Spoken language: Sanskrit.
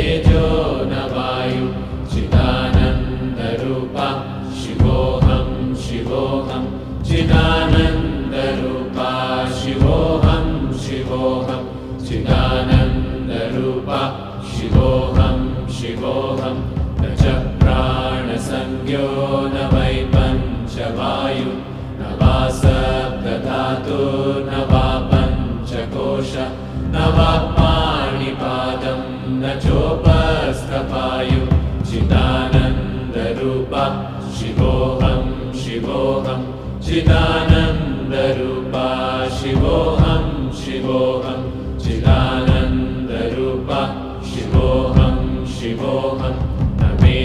तेजो न वायु चिदानन्दरूपा शिवोऽहं शिवोऽहं चिदानन्दरूपा शिवोऽहं शिवोऽहं चिदानन्दरूपा शिवोऽहं शिवोऽहं न च प्राणसंज्ञो न वै पञ्चवायु न वा सप्तधातुर्न वा पञ्चकोश न वा पाणिपादं न चोपस्थपायु चिदानन्दरूपा शिवोऽहं शिवोऽहं चिदानन्दरूपा शिवोऽहं शिवोऽहं चिदानन्दरूपा शिवोऽहं शिवोऽहं न मे